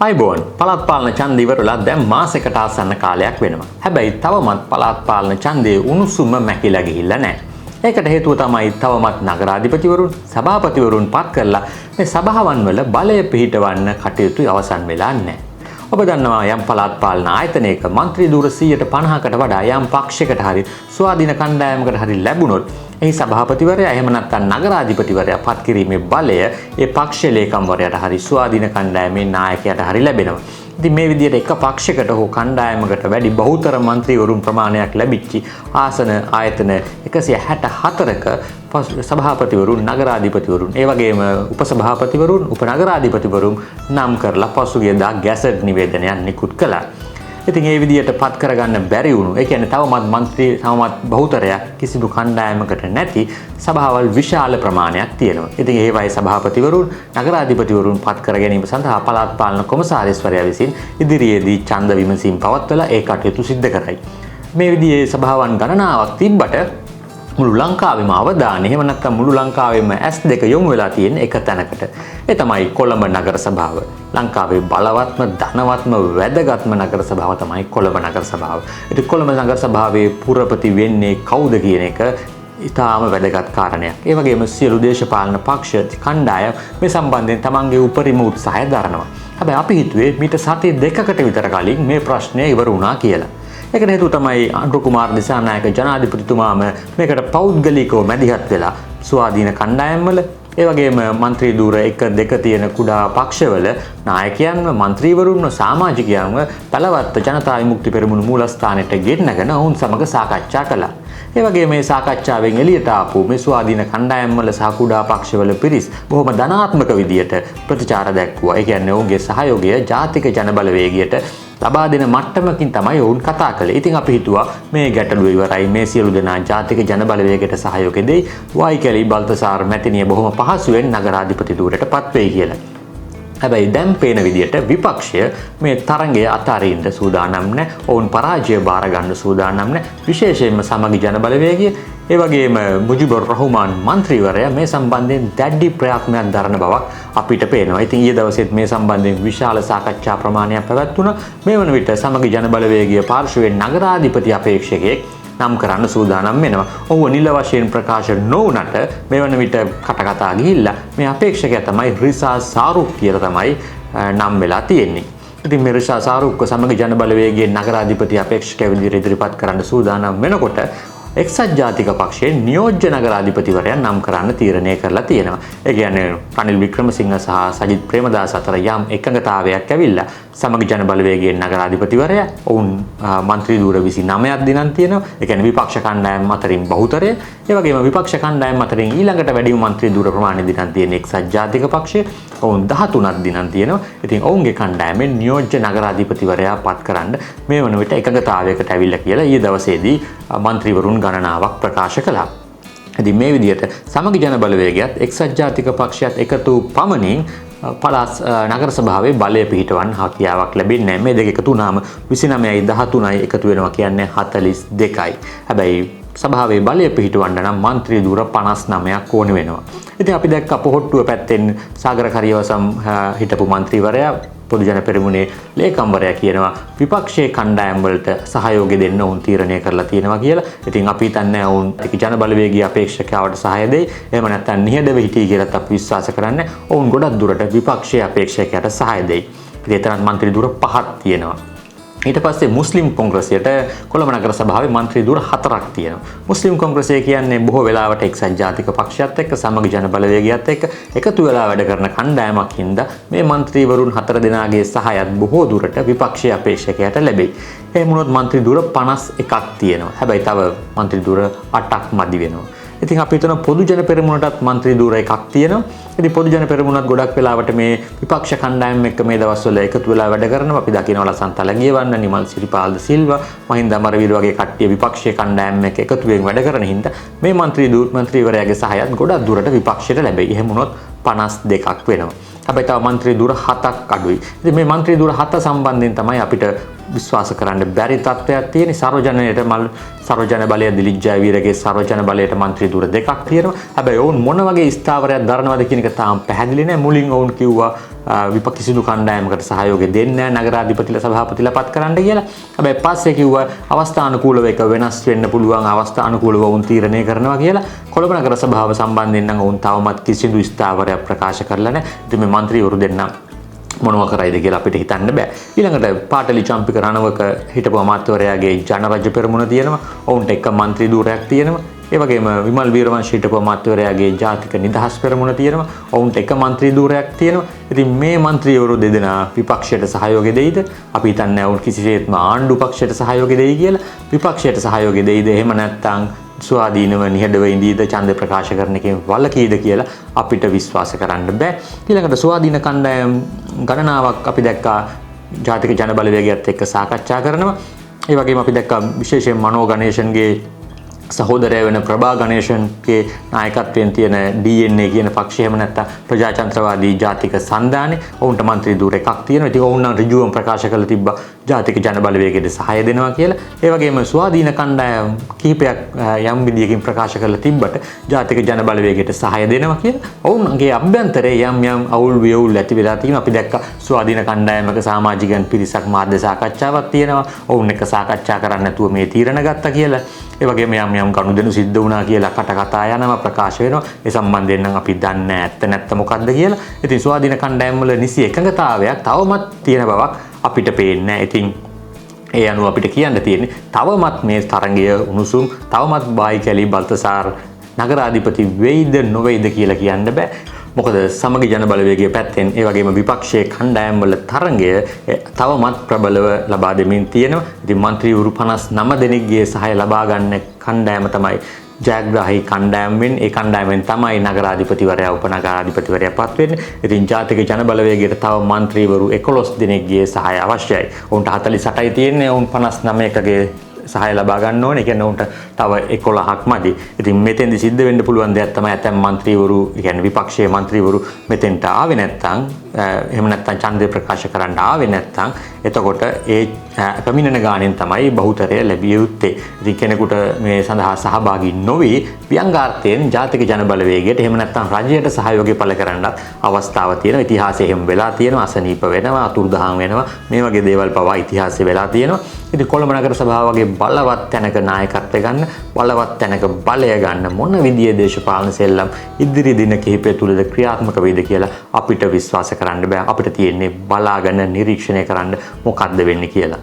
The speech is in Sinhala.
අයිබෝන් පළාත් පාලන ඡන්ද ඉවරලා දැන් මාසයකට ආසන්න කාලයක් වෙනවා. හැබැයි තවමත් පළාත් පාලන ඡන්දයේ උණුසුම මැකිලා ගිහිල්ලා නැහැ. ඒකට හේතුව තමයි තවමත් නගරාධිපතිවරුන්, සභාපතිවරුන් පත් කරලා මේ සභාවන් වල බලය පිහිටවන්න කටයුතු අවසන් වෙලා නැහැ. ඔබ දන්නවා යම් පළාත් පාලන ආයතනයක മന്ത്രി ධූර 150කට වඩා යම් පක්ෂයකට හරි ස්වාධීන කණ්ඩායමකට හරි ලැබුණොත් එහි සභාපතිවරයා එහෙම නැත්නම් නගරාධිපතිවරයා පත් කිරීමේ බලය ඒ පක්ෂ ලේකම්වරයාට හරි ස්වාධීන කණ්ඩායමේ නායකයාට හරි ලැබෙනවා. ඉතින් මේ විදිහට එක පක්ෂයකට හෝ කණ්ඩායමකට වැඩි බහුතර മന്ത്രിවරුන් ප්‍රමාණයක් ලැබිච්ච ආසන ආයතන 164ක සභාපතිවරුන්, නගරාධිපතිවරුන්, ඒ වගේම උපසභාපතිවරුන්, උපනගරාධිපතිවරුන් නම් කරලා පසුගියදා ගැසට් නිවේදනයක් නිකුත් කළා. ඉතින් ඒ විදිහට පත් කරගන්න බැරි වුණු, ඒ කියන්නේ තවමත් බහුතරයක් කිසිදු කණ්ඩායමකට නැති සභාවල් විශාල ප්‍රමාණයක් තියෙනවා. ඉතින් ඒ වගේ සභාපතිවරුන්, නගරාධිපතිවරුන් පත් කර ගැනීම සඳහා පළාත් පාලන කොමසාරිස්වරයා විසින් ඉදිරියේදී ඡන්ද විමසීම් පවත්වලා ඒ කටයුතු සිද්ධ කරයි. මේ විදිහේ සභාවන් ගණනාවක් තිබ්බට මුළු ලංකාවෙම අවධානය එහෙම නැත්නම් මුළු ලංකාවෙම S2 යොමු වෙලා තියෙන එක තැනකට. ඒ තමයි කොළඹ නගර සභාව. ලංකාවේ බලවත්ම, ධනවත්ම, වැදගත්ම නගර සභාව තමයි කොළඹ නගර සභාව. ඉතින් කොළඹ නගර සභාවේ පුරපති වෙන්නේ කවුද කියන එක ඉතාම වැදගත් කාරණයක්. ඒ වගේම සියලු දේශපාලන පක්ෂ කණ්ඩායම් මේ සම්බන්ධයෙන් තමන්ගේ උපරිම උත්සාහය දරනවා. හැබැයි අපි හිතුවේ මීට සති දෙකකට විතර කලින් මේ ප්‍රශ්නය ඉවර වුණා කියලා. ඒකට හේතුව තමයි අනුර කුමාර දිසානායක ජනාධිපතිතුමාම මේකට පෞද්ගලිකව මැදිහත් වෙලා ස්වාධීන කණ්ඩායම්වල ඒ වගේම മന്ത്രി ධූර 1 2 තියෙන කුඩා පක්ෂවල නායකයන්ව, മന്ത്രിවරුන්ව, සමාජිකයන්ව බලවත් ජනතා විමුක්ති පෙරමුණු මූලස්ථානයට ගෙන්නගෙන ඔවුන් සමග සාකච්ඡා කළා. ඒ වගේ මේ සාකච්ඡාවෙන් එළියට ආපු මේ ස්වාධීන කණ්ඩායම්වල සහ කුඩා පක්ෂවල පිරිස් බොහොම ධනාත්මක විදියට ප්‍රතිචාර දැක්වුවා. ඒ කියන්නේ ඔවුන්ගේ සහයෝගය ජාතික ජනබලවේගයට ලබා දෙන මට්ටමකින් තමයි ඔවුන් කතා කළේ. ඉතින් අපි හිතුවා මේ ගැටලුව ඉවරයි, මේ සියලු දෙනා ජාතික ජනබලවේගයට සහයෝගය දෙයි, වයිකැලි බල්තසාර මැතිනිය බොහොම පහසුවෙන් නගරාධිපති ධූරයට පත් වෙයි කියලා. හැබැයි දැන් පේන විදියට විපක්ෂය මේ තරඟය අතාරින්න සූදානම් නැහැ. ඔවුන් පරාජය බාර ගන්න සූදානම් නැහැ. විශේෂයෙන්ම සමගි ජනබලවේගය ඒ වගේම මුජිබුර් රහ්මාන් മന്ത്രിවරයා මේ සම්බන්ධයෙන් දැඩි ප්‍රයත්නයක් දරන බවක් අපිට පේනවා. ඉතින් ඊයේ දවසේත් මේ සම්බන්ධයෙන් විශාල සාකච්ඡා ප්‍රමාණයක් පැවැත්වුණා. මේ වන විට සමගි ජනබලවේගය පාර්ශවයෙන් නගරාධිපති අපේක්ෂකයෙක් නම් කරන්න සූදානම් වෙනවා. ඔහු නිල වශයෙන් ප්‍රකාශ නොවුනට මේ වන විට කටකතා ගිහිල්ලා මේ අපේක්ෂකයා තමයි රිසා සාරුක් කියලා තමයි නම් වෙලා තියෙන්නේ. ඉතින් මේ රිසා සාරුක්ව සමගි ජනබලවේගයේ නගරාධිපති අපේක්ෂකයා විදිහට ඉදිරිපත් කරන්න සූදානම් වෙනකොට එක්සත් ජාතික පක්ෂයේ නියෝජ්‍ය නගරාධිපතිවරයා නම් කරන්න තීරණය කරලා තියෙනවා. ඒ කියන්නේ රනිල් වික්‍රමසිංහ සහ සජිත් ප්‍රේමදාස අතර යම් එකඟතාවයක් ඇවිල්ලා සමගි ජනබලවේගයේ නගරාධිපතිවරයා ඔවුන් മന്ത്രി ධූර 29ක් දිනන් තියෙනවා. ඒ කියන්නේ විපක්ෂ කණ්ඩායම් අතරින් බහුතරය. ඒ වගේම විපක්ෂ කණ්ඩායම් අතරින් ඊළඟට වැඩිම മന്ത്രി ධූර ප්‍රමාණය දිනන් තියෙන එක්සත් ජාතික පක්ෂය ඔවුන් 13ක් දිනන් තියෙනවා. ඉතින් ඔවුන්ගේ කණ්ඩායමෙන් නියෝජ්‍ය නගරාධිපතිවරයා පත් කරන්න මේ වන විට එකඟතාවයකට ඇවිල්ලා කියලා ඊයේ දවසේදී മന്ത്രിවරුන් ගණනාවක් ප්‍රකාශ කළා. ඉතින් මේ විදිහට සමගි ජනබලවේගයත් එක්සත් ජාතික පක්ෂයත් එකතු පමණින් පළාත් නගර සභාවේ බලය පිහිටවන්න හැකියාවක් ලැබෙන්නේ නැහැ. මේ දෙක එකතු වුණාම 29යි 13යි එකතු වෙනවා කියන්නේ 42යි. හැබැයි සභාවේ බලය පිහිටවන්න නම් മന്ത്രി ධූර 59ක් ඕන වෙනවා. ඉතින් අපි දැක්ක පොහොට්ටුව පැත්තෙන් සාගර කරියවසම් හිටපු മന്ത്രിවරයා පොදු ජන පෙරමුණේ ලේකම්වරයා කියනවා විපක්ෂයේ කණ්ඩායම් වලට සහයෝගය දෙන්න උන් තීරණය කරලා තියෙනවා කියලා. ඉතින් අපි හිතන්නේ උන් ජනබලවේගී අපේක්ෂකයාට සහාය දෙයි. එහෙම නැත්නම් නිහඬව හිටියි කියලාත් අපි විශ්වාස කරන්නේ. ඔවුන් ගොඩක් දුරට විපක්ෂයේ අපේක්ෂකයාට සහාය දෙයි. ඉතින් එතරම් മന്ത്രി ධූර 5ක් තියෙනවා. ඊට පස්සේ මුස්ලිම් කොංග්‍රසයට කොළඹ නගර සභාවේ മന്ത്രി ධූර 4ක් තියෙනවා. මුස්ලිම් කොංග්‍රසය කියන්නේ බොහෝ වෙලාවට එක්සත් ජාතික පක්ෂයත් එක්ක සමගි ජනබලවේගයත් එක්ක එකතු වෙලා වැඩ කරන කණ්ඩායමක් හින්දා මේ മന്ത്രിවරුන් 4 දෙනාගේ සහායත් බොහෝ දුරට විපක්ෂයේ අපේක්ෂකයාට ලැබෙයි. එහෙම වුණොත් മന്ത്രി ධූර 51ක් තියෙනවා. හැබැයි තව മന്ത്രി ධූර 8ක් මදි වෙනවා. ඉතින් අපි හිතන පොදු ජන පෙරමුණටත් മന്ത്രി ධූර එකක් තියෙනවා. ඉතින් පොදු ජන පෙරමුණත් ගොඩක් වෙලාවට මේ විපක්ෂ කණ්ඩායම් එක්ක මේ දවස්වල එකතු වෙලා වැඩ කරනවා. අපි දකිනවා ලසන්ත ලගියවන්න, නිමල් සිරිපාල්ද සිල්වා, මහින්ද අමරවීර වගේ කට්ටිය විපක්ෂයේ කණ්ඩායම් එක්ක එකතු වෙමින් වැඩ කරන හින්දා මේ മന്ത്രിවරයාගේ සහායත් ගොඩක් දුරට විපක්ෂයට ලැබෙයි. එහෙම වුණොත් 52ක් වෙනවා. හැබැයි තව മന്ത്രി ධූර 7ක් අඩුයි. ඉතින් මේ മന്ത്രി ධූර 7 සම්බන්ධයෙන් තමයි අපිට විශ්වාස කරන්න බැරි තත්ත්වයක් තියෙන. සර්වජන බලය දිලිත් ජයවීරගේ සර්වජන බලයට മന്ത്രി දුර දෙකක් තියෙනවා. හැබැයි ඔවුන් මොන වගේ ස්ථාවරයක් දරනවද කියන එක තාම පැහැදිලි නැහැ. මුලින් ඔවුන් කිව්වා විපක්ෂ කණ්ඩායමකට සහයෝගය දෙන්නේ නැහැ නගරාධිපතිලා සභාපතිලා පත් කරන්න කියලා. හැබැයි පස්සේ කිව්වා අවස්ථානුකූලව එක වෙනස් වෙන්න පුළුවන් අවස්ථානුකූලව වුන් තීරණය කරනවා කියලා. කොළඹ නගර සභාව සම්බන්ධයෙන් නම් වුන් තවමත් කිසිදු ස්ථාවරයක් ප්‍රකාශ කරලා නැහැ. ඉතින් මේ മന്ത്രിවරු දෙන්නා මොනවා කරයිද කියලා අපිට හිතන්න බෑ. ඊළඟට පාටලි චම්පික රණවක හිටපු අමාත්‍යවරයාගේ ජනරජ පෙරමුණ තියෙනවා. ඔවුන්ට එක മന്ത്രി ධූරයක් තියෙනවා. ඒ වගේම විමල් වීරවංශ හිටපු අමාත්‍යවරයාගේ ජාතික නිදහස් පෙරමුණ තියෙනවා. ඔවුන්ට එක മന്ത്രി ධූරයක් තියෙනවා. ඉතින් මේ മന്ത്രിවරු දෙදෙනා විපක්ෂයට සහයෝගය දෙයිද? අපි හිතන්නේ ඔවුන් කිසිසේත්ම ආණ්ඩු පක්ෂයට සහයෝගය දෙයි කියලා. විපක්ෂයට සහයෝගය දෙයිද? එහෙම නැත්නම් ස්වාධීනව නිහඬව ඉඳීද ඡන්ද ප්‍රකාශ කරන එකෙන් වළකීද කියලා අපිට විශ්වාස කරන්න බෑ. ඊළඟට ස්වාධීන කණ්ඩායම් ගණනාවක් අපි දැක්කා ජාතික ජන බලවේගයත් එක්ක සාකච්ඡා කරනවා. ඒ වගේම අපි දැක්කා විශේෂයෙන් මනෝ ගණේෂන්ගේ සහෝදරය වෙන ප්‍රභා ගණේෂන්ගේ නායකත්වයෙන් තියෙන DNA කියන පක්ෂය එහෙම නැත්නම් ප්‍රජාතන්ත්‍රවාදී ජාතික සන්ධානය ඔවුන්ට മന്ത്രി ධූර එකක් තියෙනවා. ඉතින් ඔවුන් නම් ඍජුවම ප්‍රකාශ කරලා තිබ්බා ජාතික ජන බලවේගයට සහාය දෙනවා කියලා. ඒ වගේම ස්වාධීන කණ්ඩායම් කිහිපයක් යම් විදියකින් ප්‍රකාශ කරලා තිබ්බට ජාතික ජන බලවේගයට සහාය දෙනවා කියලා. ඔවුන්ගේ අභ්‍යන්තරයේ යම් අවුල් වියවුල් ඇති වෙලා තියෙනවා. අපි දැක්කා ස්වාධීන කණ්ඩායමක සමාජිකයන් පිරිසක් මාධ්‍ය සාකච්ඡාවක් තියෙනවා. ඔවුන් එක්ක සාකච්ඡා කරන්න නැතුව මේ තීරණ ගත්තා කියලා. ඒ වගේම යම් ගනුදෙනු සිද්ධ වුණා කියලා කතා යනවා ප්‍රකාශ වෙනවා. ඒ සම්බන්ධයෙන් නම් අපි දන්නේ ඇත්ත නැත්ත මොකද්ද කියලා. ඉතින් ස්වාධීන කණ්ඩායම් වල නිසි එකඟතාවයක් තවමත් තියෙන බවක් අපිට පේන්නේ නැහැ. ඉතින් ඒ අනුව අපිට කියන්න තියෙන්නේ තවමත් මේ තරඟය උණුසුම් තවමත් බායිකැලි බල්තසාර් නගරාධිපති වෙයිද නොවේද කියලා කියන්න බෑ. මොකද සමගි ජන බලවේගයේ පැත්තෙන් ඒ වගේම විපක්ෂයේ කණ්ඩායම් වල තරඟය තවමත් ප්‍රබලව ලබා දෙමින් තියෙනවා. ඉතින් മന്ത്രിවරු 59 දෙනෙක්ගේ සහාය ලබා ගන්න කණ්ඩායම තමයි ජයග්‍රාහී කණ්ඩායම් වෙන්නේ. ඒ කණ්ඩායමෙන් තමයි නගරාධිපතිවරයා උපනගරාධිපතිවරයා පත් වෙන්නේ. ඉතින් ජාතික ජන බලවේගයට තව മന്ത്രിවරු 11 දෙනෙක්ගේ සහාය අවශ්‍යයි. උන්ට 48යි තියෙන්නේ. උන් 59කගේ සහාය ලබා ගන්න ඕනේ. ඒ කියන්නේ උන්ට තව 11ක් මදි. ඉතින් මෙතෙන්දි සිද්ධ වෙන්න පුළුවන් දෙයක් තමයි ඇතැම් മന്ത്രിවරු, ඒ කියන්නේ විපක්ෂයේ മന്ത്രിවරු මෙතෙන්ට ආවේ නැත්නම් එහෙම නැත්නම් ඡන්දය ප්‍රකාශ කරන්න ආවේ නැත්නම් එතකොට ඒ පැමිණෙන ගාණෙන් තමයි බහුතරය ලැබිය යුත්තේ. ඉතින් කෙනෙකුට මේ සඳහා සහභාගී නොවි ව්‍යංගාර්ථයෙන් ජාතික ජන බලවේගයට එහෙම නැත්නම් රජයට සහයෝගය පළ කරන්නත් අවස්ථාවක් තියෙනවා. ඉතිහාසයේ එහෙම වෙලා තියෙනවා. අසනීප වෙනවා, අතුරුදහන් වෙනවා. මේ වගේ දේවල් පවා ඉතිහාසයේ වෙලා තියෙනවා. ඉතින් කොළඹ නගර සභාව වගේ බලවත් තැනක නායකත්වය ගන්න, බලවත් තැනක බලය ගන්න මොන විදියේ දේශපාලන සෙල්ලම් ඉදිරි දින කිහිපය තුලද ක්‍රියාත්මක වෙයිද කියලා අපිට විශ්වාස කරන්න බෑ. අපිට තියෙන්නේ බලාගෙන නිරීක්ෂණය කරන්න මොකක්ද වෙන්නේ කියලා.